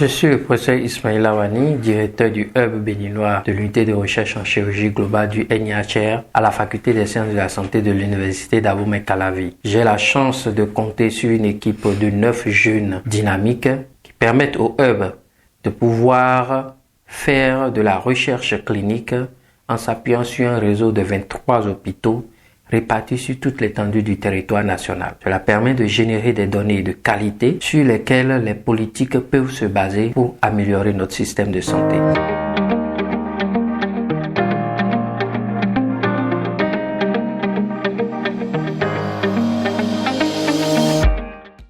Je suis le professeur Ismail Lawani, directeur du Hub béninois de l'unité de recherche en chirurgie globale du NIHR à la faculté des sciences de la santé de l'université d'Abomey-Calavi. J'ai la chance de compter sur une équipe de 9 jeunes dynamiques qui permettent au Hub de pouvoir faire de la recherche clinique en s'appuyant sur un réseau de 23 hôpitaux répartis sur toute l'étendue du territoire national. Cela permet de générer des données de qualité sur lesquelles les politiques peuvent se baser pour améliorer notre système de santé.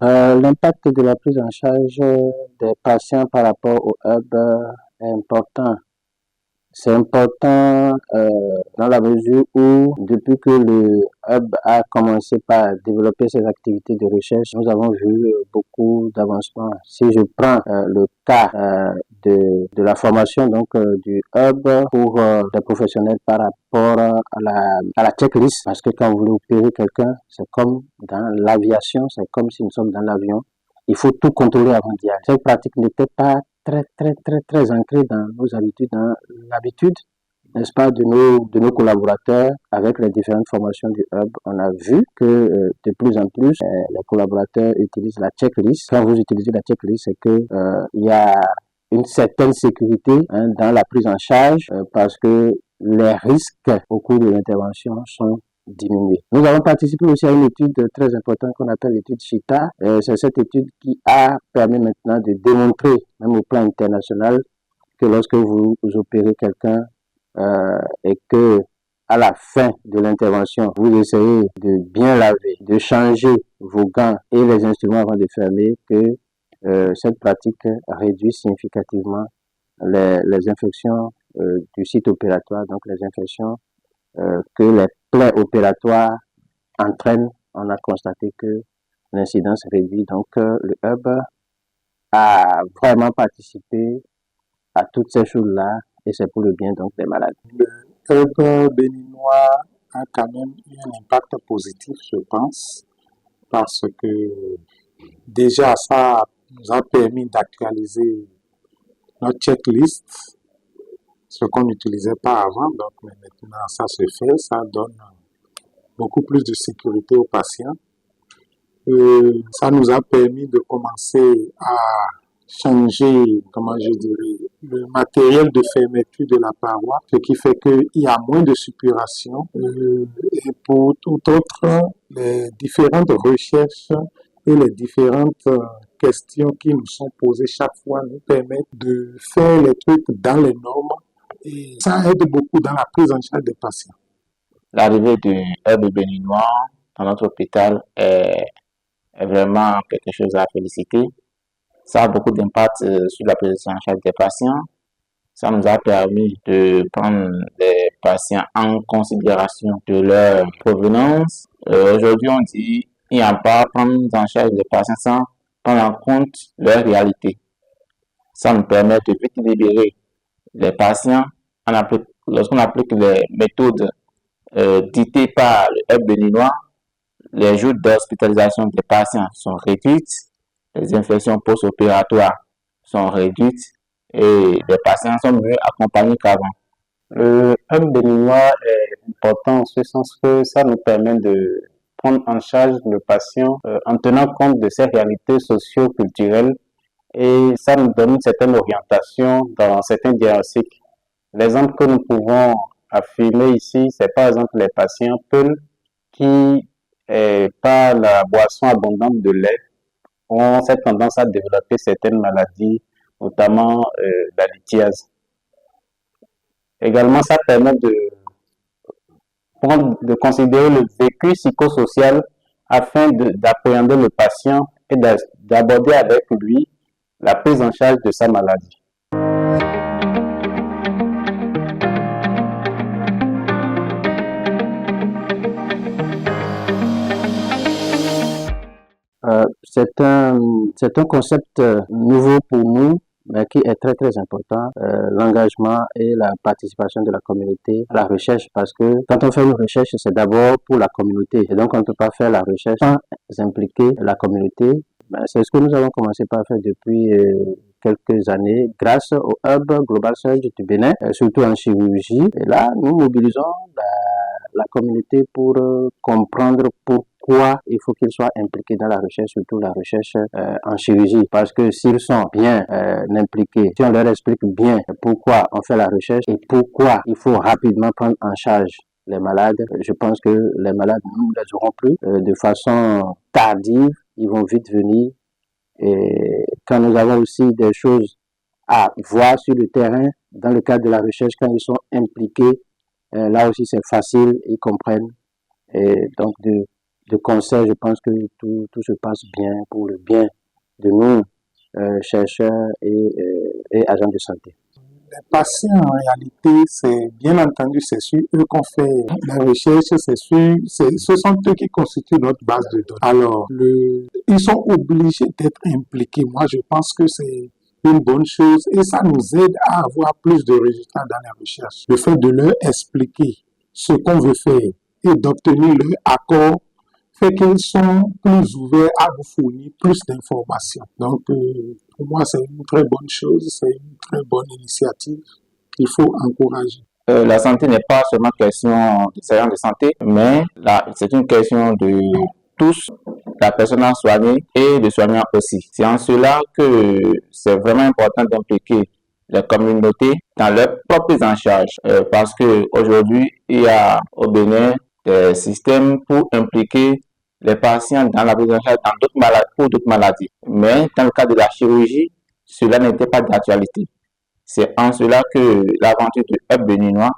L'impact de la prise en charge des patients par rapport au hub est important. C'est important dans la mesure où, depuis que le hub a commencé par développer ses activités de recherche, nous avons vu beaucoup d'avancements. Si je prends le cas de la formation du hub pour les professionnels par rapport à la checklist, parce que quand vous voulez opérer quelqu'un, c'est comme dans l'aviation, c'est comme si nous sommes dans l'avion. Il faut tout contrôler avant d'y aller. Cette pratique n'était pas très ancrée dans nos habitudes, dans l'habitude, n'est-ce pas, de nos collaborateurs avec les différentes formations du hub. On a vu que de plus en plus, les collaborateurs utilisent la checklist. Quand vous utilisez la checklist, c'est que il y a une certaine sécurité dans la prise en charge parce que les risques au cours de l'intervention sont diminuer. Nous avons participé aussi à une étude très importante qu'on appelle l'étude CHITA. C'est cette étude qui a permis maintenant de démontrer, même au plan international, que lorsque vous opérez quelqu'un et que à la fin de l'intervention, vous essayez de bien laver, de changer vos gants et les instruments avant de fermer, que cette pratique réduit significativement les infections du site opératoire, donc les infections que les plaies opératoires entraînent. On a constaté que l'incidence réduit. Donc, le hub a vraiment participé à toutes ces choses-là et c'est pour le bien donc des malades. Le hub béninois a quand même eu un impact positif, je pense, parce que déjà ça nous a permis d'actualiser notre checklist, ce qu'on n'utilisait pas avant, donc maintenant ça se fait, ça donne beaucoup plus de sécurité aux patients. Ça nous a permis de commencer à changer, le matériel de fermeture de la paroi, ce qui fait qu'il y a moins de suppuration. Et pour tout autre, les différentes recherches et les différentes questions qui nous sont posées chaque fois nous permettent de faire les trucs dans les normes. Et ça aide beaucoup dans la prise en charge des patients. L'arrivée du hub béninois dans notre hôpital est vraiment quelque chose à féliciter. Ça a beaucoup d'impact sur la prise en charge des patients. Ça nous a permis de prendre les patients en considération de leur provenance. Aujourd'hui, on dit qu'il n'y a pas à prendre en charge des patients sans prendre en compte leur réalité. Ça nous permet de vite libérer les patients. Lorsqu'on applique les méthodes dictées par le hub béninois, les jours d'hospitalisation des patients sont réduites, les infections post-opératoires sont réduites et les patients sont mieux accompagnés qu'avant. Le hub béninois est important en ce sens que ça nous permet de prendre en charge le patient en tenant compte de ses réalités socio-culturelles et ça nous donne une certaine orientation dans certains diagnostics. L'exemple que nous pouvons affirmer ici, c'est par exemple les patients PEUL qui, par la boisson abondante de lait, ont cette tendance à développer certaines maladies, notamment la lithiase. Également, ça permet de considérer le vécu psychosocial afin d'appréhender le patient et d'aborder avec lui la prise en charge de sa maladie. C'est un concept nouveau pour nous, mais qui est très important, l'engagement et la participation de la communauté à la recherche, parce que quand on fait une recherche, c'est d'abord pour la communauté. Et donc, on ne peut pas faire la recherche sans impliquer la communauté. Ben, c'est ce que nous avons commencé par faire depuis quelques années grâce au Hub Global Surge du Bénin, surtout en chirurgie. Et là, nous mobilisons la communauté pour comprendre pourquoi il faut qu'ils soient impliqués dans la recherche, surtout la recherche en chirurgie. Parce que s'ils sont bien impliqués, si on leur explique bien pourquoi on fait la recherche et pourquoi il faut rapidement prendre en charge les malades, je pense que les malades, nous ne les aurons plus de façon tardive, ils vont vite venir. Et quand nous avons aussi des choses à voir sur le terrain, dans le cadre de la recherche, quand ils sont impliqués, là aussi c'est facile, ils comprennent. Et donc de concert, je pense que tout se passe bien pour le bien de nous, chercheurs et agents de santé. Les patients, en réalité, c'est bien entendu, c'est sur eux qu'on fait la recherche, ce sont eux qui constituent notre base de données. Alors, ils sont obligés d'être impliqués. Moi, je pense que c'est une bonne chose et ça nous aide à avoir plus de résultats dans la recherche. Le fait de leur expliquer ce qu'on veut faire et d'obtenir leur accord fait qu'ils sont plus ouverts à vous fournir plus d'informations. Donc, pour moi, c'est une très bonne chose, c'est une très bonne initiative qu'il faut encourager. La santé n'est pas seulement question de services de santé, mais c'est une question de tous, la personne à soigner et le soignant aussi. C'est en cela que c'est vraiment important d'impliquer les communautés dans leur propre prise en charge. Parce qu'aujourd'hui, il y a au Bénin des systèmes pour impliquer les patients dans la prise en charge pour d'autres maladies. Mais dans le cas de la chirurgie, cela n'était pas d'actualité. C'est en cela que l'aventure du Hub béninois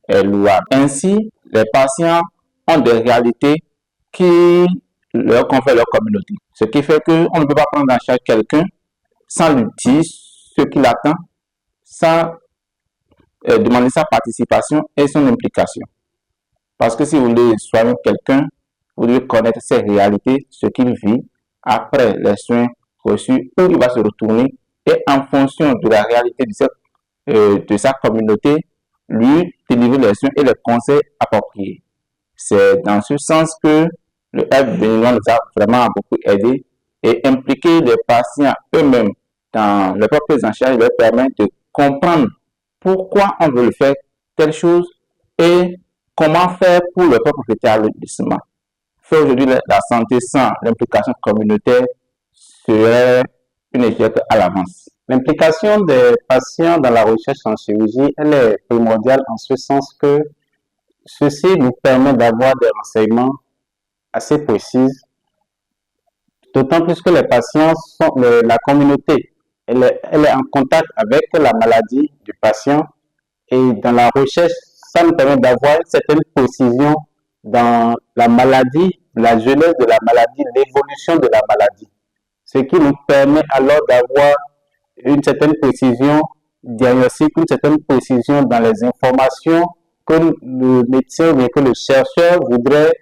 est louable. Ainsi, les patients ont des réalités qui leur confèrent leur communauté. Ce qui fait qu'on ne peut pas prendre en charge quelqu'un sans lui dire ce qu'il attend, sans demander sa participation et son implication. Parce que si vous voulez soigner quelqu'un, vous devez connaître ses réalités, ce qu'il vit après les soins reçus, où il va se retourner et en fonction de la réalité de sa communauté, lui délivrer les soins et les conseils appropriés. C'est dans ce sens que le Hub béninois nous a vraiment beaucoup aidé et impliquer les patients eux-mêmes dans leur propre prise en charge leur permet de comprendre pourquoi on veut le faire telle chose et comment faire pour leur propre rétablissement. Faire aujourd'hui la santé sans l'implication communautaire serait une échec à l'avance. L'implication des patients dans la recherche en chirurgie, elle est primordiale en ce sens que ceci nous permet d'avoir des renseignements assez précis, d'autant plus que les patients sont la communauté, elle est en contact avec la maladie du patient et dans la recherche, ça nous permet d'avoir une certaine précision dans la maladie, la genèse de la maladie, l'évolution de la maladie, ce qui nous permet alors d'avoir une certaine précision diagnostique, une certaine précision dans les informations que le médecin ou bien que le chercheur voudrait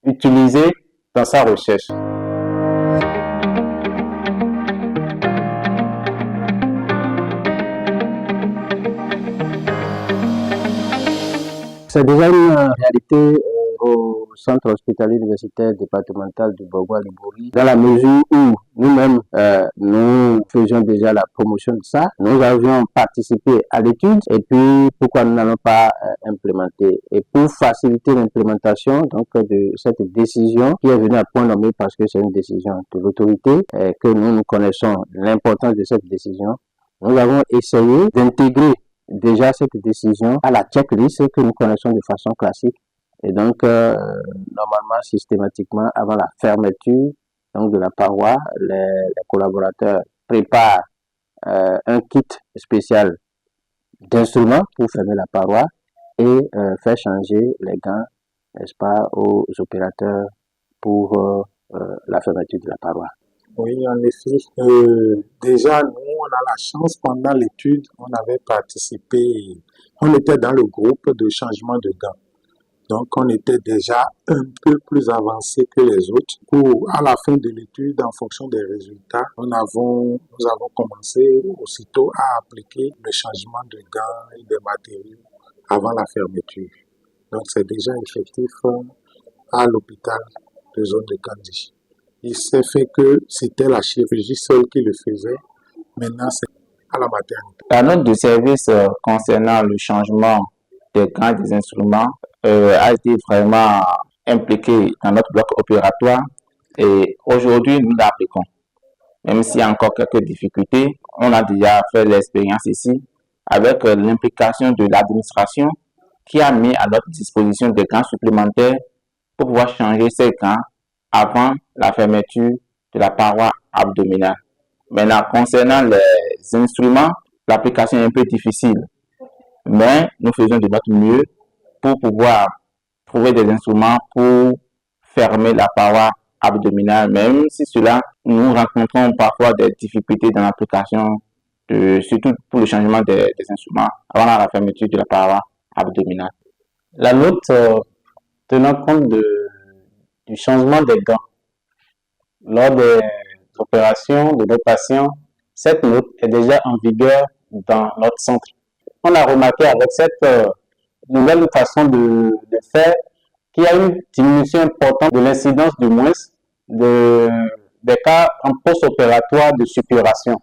utiliser dans sa recherche. C'est déjà une réalité au centre hospitalier universitaire départemental du Bogoua-Libouri, dans la mesure où nous-mêmes, nous faisions déjà la promotion de ça. Nous avions participé à l'étude et puis pourquoi nous n'allons pas implémenter. Et pour faciliter l'implémentation donc de cette décision qui est venue à point nommé parce que c'est une décision de l'autorité et que nous connaissons l'importance de cette décision, nous avons essayé d'intégrer déjà cette décision à la checklist que nous connaissons de façon classique. Et donc, normalement, systématiquement, avant la fermeture donc, de la paroi, les collaborateurs préparent un kit spécial d'instruments pour fermer la paroi et faire changer les gants, n'est-ce pas, aux opérateurs pour la fermeture de la paroi. Oui, en effet. Déjà, nous, on a la chance, pendant l'étude, on avait participé, on était dans le groupe de changement de gants. Donc, on était déjà un peu plus avancé que les autres. À la fin de l'étude, en fonction des résultats, nous avons commencé aussitôt à appliquer le changement de gants et de matériaux avant la fermeture. Donc, c'est déjà effectif à l'hôpital de zone de Kandi. Il s'est fait que c'était la chirurgie seule qui le faisait. Maintenant, c'est à la maternité. La note de service concernant le changement des gants des instruments a été vraiment impliquée dans notre bloc opératoire et aujourd'hui nous l'appliquons. Même s'il y a encore quelques difficultés, on a déjà fait l'expérience ici avec l'implication de l'administration qui a mis à notre disposition des gants supplémentaires pour pouvoir changer ces gants avant la fermeture de la paroi abdominale. Maintenant, concernant les instruments, l'application est un peu difficile, mais nous faisons de notre mieux pour pouvoir trouver des instruments pour fermer la paroi abdominale, même si cela, nous rencontrons parfois des difficultés dans l'application, surtout pour le changement des instruments avant la fermeture de la paroi abdominale. La note tenant compte du changement des gants lors des opérations de nos patients, cette note est déjà en vigueur dans notre centre. On a remarqué avec cette nouvelle façon de faire qu'il y a une diminution importante de l'incidence du moins des cas en post-opératoire de suppuration,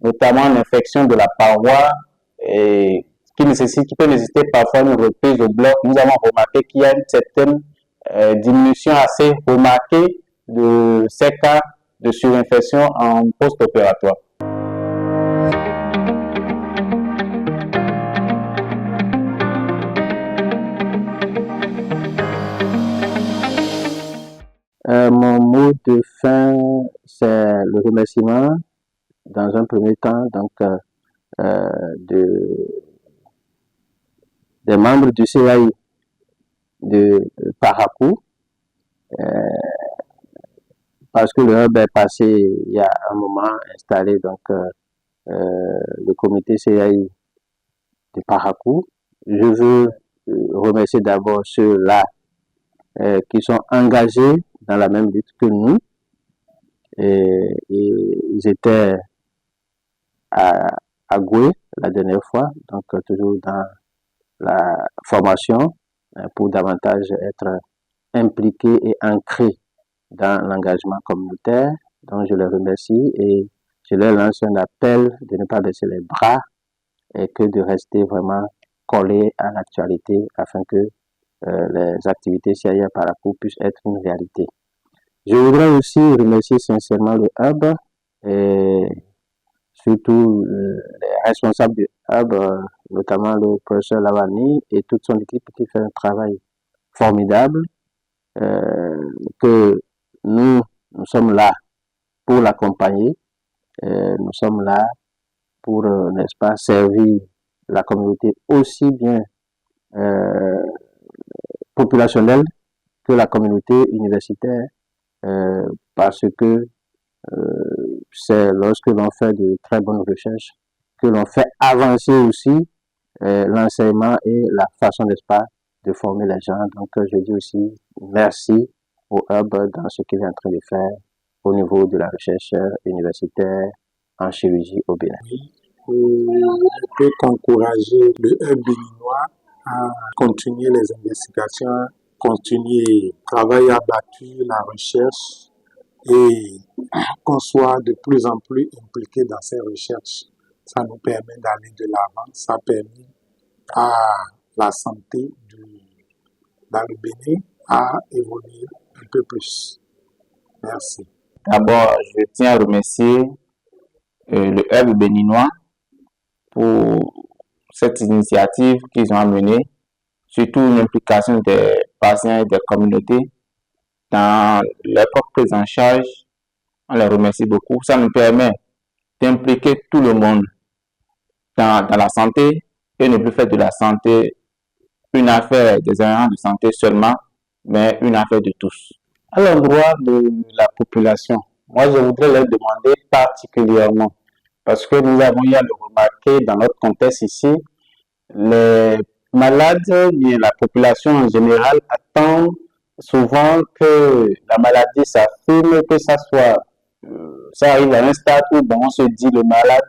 notamment l'infection de la paroi et qui peut nécessiter parfois une reprise au bloc. Nous avons remarqué qu'il y a une certaine diminution assez remarquée de ces cas de surinfection en post-opératoire. Mon mot de fin, c'est le remerciement, dans un premier temps, donc, des membres du CAI de Parakou, parce que le hub est passé il y a un moment installé, donc le comité CAI de Parakou. Je veux remercier d'abord ceux-là qui sont engagés dans la même lutte que nous. Et ils étaient à Goué la dernière fois, donc toujours dans la formation pour davantage être impliqués et ancrés dans l'engagement communautaire. Donc je les remercie et je leur lance un appel de ne pas baisser les bras et que de rester vraiment collés à l'actualité afin que les activités CAI Parakou puissent être une réalité. Je voudrais aussi remercier sincèrement le hub et surtout les responsables du hub, notamment le professeur Lavani et toute son équipe qui fait un travail formidable, que nous sommes là pour l'accompagner, nous sommes là pour, n'est-ce pas, servir la communauté aussi bien populationnelle que la communauté universitaire, parce que c'est lorsque l'on fait de très bonnes recherches que l'on fait avancer aussi l'enseignement et la façon, n'est-ce pas, de former les gens. Donc je dis aussi merci au hub dans ce qu'il est en train de faire au niveau de la recherche universitaire en chirurgie au Bénin. Je ne peux qu'encourager le hub béninois à continuer les investigations, continuer le travail abattu, la recherche, et qu'on soit de plus en plus impliqué dans ces recherches. Ça nous permet d'aller de l'avant, ça permet à la santé dans le Bénin à évoluer un peu plus. Merci. D'abord, je tiens à remercier le hub béninois pour cette initiative qu'ils ont amenée, surtout l'implication des patients et des communautés dans leur propre prise en charge. On les remercie beaucoup. Ça nous permet d'impliquer tout le monde dans la santé et ne plus faire de la santé une affaire des agents de santé seulement, mais une affaire de tous. À l'endroit de la population, moi je voudrais leur demander particulièrement, parce que nous avons eu à le remarquer dans notre contexte ici, les malades, bien la population en général attend souvent que la maladie s'affirme, que ça arrive à un stade où bon, on se dit le malade,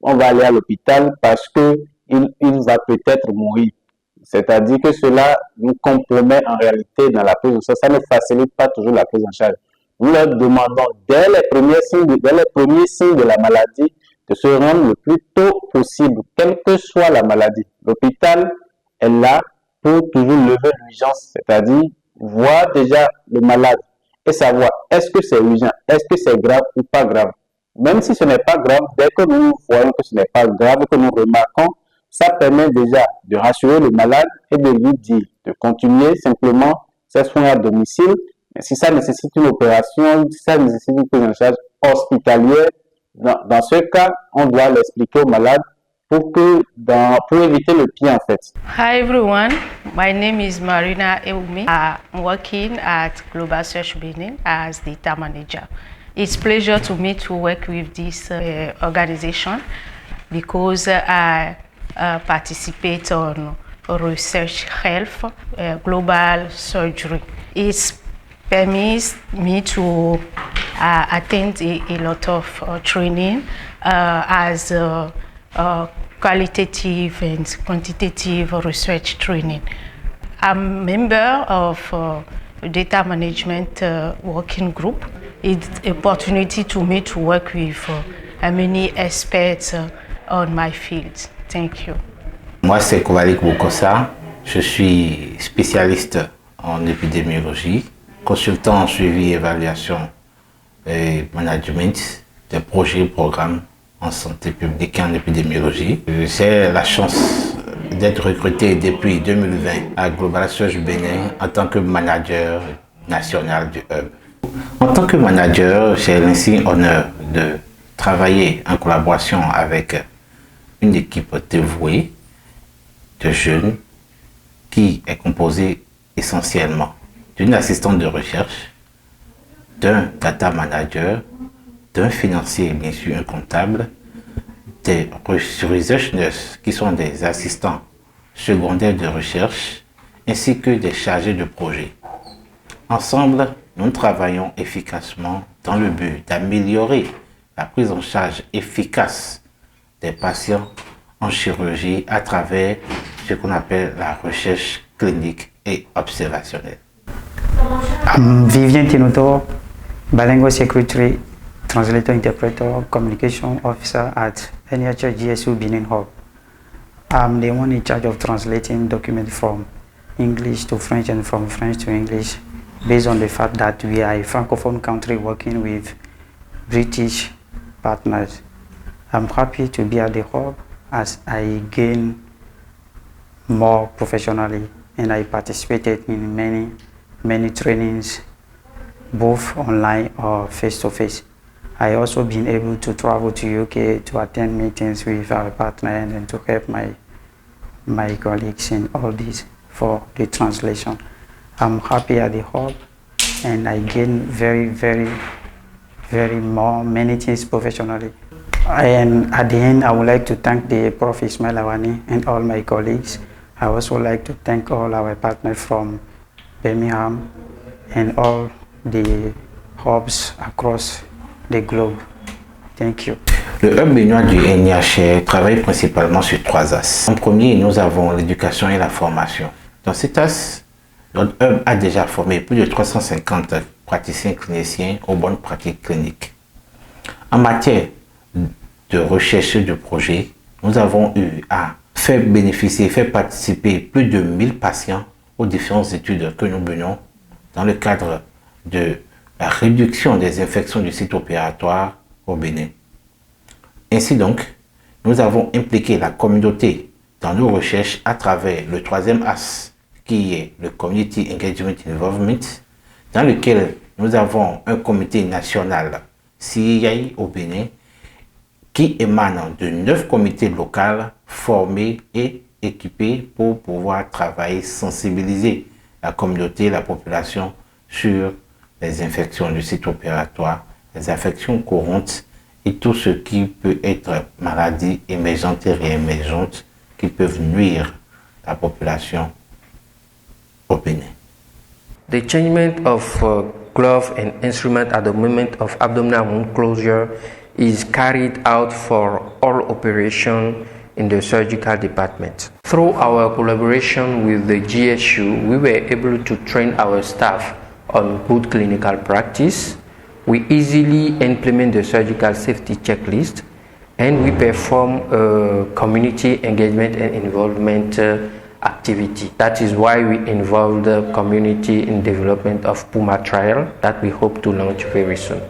on va aller à l'hôpital parce que il va peut-être mourir. C'est-à-dire que cela nous compromet en réalité dans la prise en charge. Ça ne facilite pas toujours la prise en charge. nous leur demandons dès les premiers signes de la maladie de se rendre le plus tôt possible, quelle que soit la maladie. L'hôpital est là pour toujours lever l'urgence, c'est-à-dire voir déjà le malade et savoir est-ce que c'est urgent, est-ce que c'est grave ou pas grave. Même si ce n'est pas grave, dès que nous voyons que ce n'est pas grave, que nous remarquons, ça permet déjà de rassurer le malade et de lui dire de continuer simplement ses soins à domicile. Mais si ça nécessite une opération, si ça nécessite une prise en charge hospitalière, dans ce cas, on doit l'expliquer au malade pour éviter le pire en fait. Hi everyone, my name is Marina Eumi. I'm working at Global Search Benin as data manager. It's a pleasure to me to work with this organization because I participate on research health, global surgery. It permits me to attend a lot of training as qualitative and quantitative research training. I'm a member of a data management working group. It's an opportunity to me to work with many experts on my field. Thank you. Moi, c'est Kovalik Bokosa. Je suis spécialiste en épidémiologie, consultant en suivi, évaluation et management des projets et programmes en santé publique et en épidémiologie. J'ai la chance d'être recruté depuis 2020 à Global Search Benin en tant que manager national du Hub. En tant que manager, j'ai l'insigne honneur de travailler en collaboration avec une équipe dévouée de jeunes qui est composée essentiellement d'une assistante de recherche, d'un data manager, d'un financier, bien sûr un comptable, des research nurses qui sont des assistants secondaires de recherche, ainsi que des chargés de projet. Ensemble, nous travaillons efficacement dans le but d'améliorer la prise en charge efficace des patients en chirurgie à travers ce qu'on appelle la recherche clinique et observationnelle. Vivien Tinoto, Bilingual Secretary, Translator Interpreter, Communication Officer at NHS GSU Benin Hub. I'm the one in charge of translating documents from English to French and from French to English, based on the fact that we are a Francophone country working with British partners. I'm happy to be at the Hub as I gain more professionally, and I participated in many trainings, both online or face-to-face. I also been able to travel to UK to attend meetings with our partner and to help my colleagues in all this for the translation. I'm happy at the Hub, and I gain very many things professionally. And at the end, I would like to thank the Prof. Ismail Awani and all my colleagues. I also like to thank all our partners from Birmingham and all the hubs across the globe. Thank you. Le Hub béninois du NIHR travaille principalement sur 3 axes. En premier, nous avons l'éducation et la formation. Dans cet axe, notre Hub a déjà formé plus de 350 praticiens cliniciens aux bonnes pratiques cliniques. En matière de recherche de projet, nous avons eu à faire bénéficier, faire participer plus de 1000 patients aux différentes études que nous menons dans le cadre de la réduction des infections du site opératoire au Bénin. Ainsi donc, nous avons impliqué la communauté dans nos recherches à travers le 3e axe qui est le Community Engagement Involvement, dans lequel nous avons un comité national CII au Bénin qui émane de 9 comités locaux formés et équipés pour pouvoir travailler, sensibiliser la communauté, la population sur les infections du site opératoire, les infections courantes et tout ce qui peut être maladies émergentes et réémergentes qui peuvent nuire à la population au Bénin. The changement of glove and instrument at the moment of abdominal wound closure is carried out for all operations in the surgical department. Through our collaboration with the GSU, we were able to train our staff on good clinical practice, We easily implement the surgical safety checklist, and we perform community engagement and involvement activity. That is why we involve the community in development of PUMA trial that we hope to launch very soon.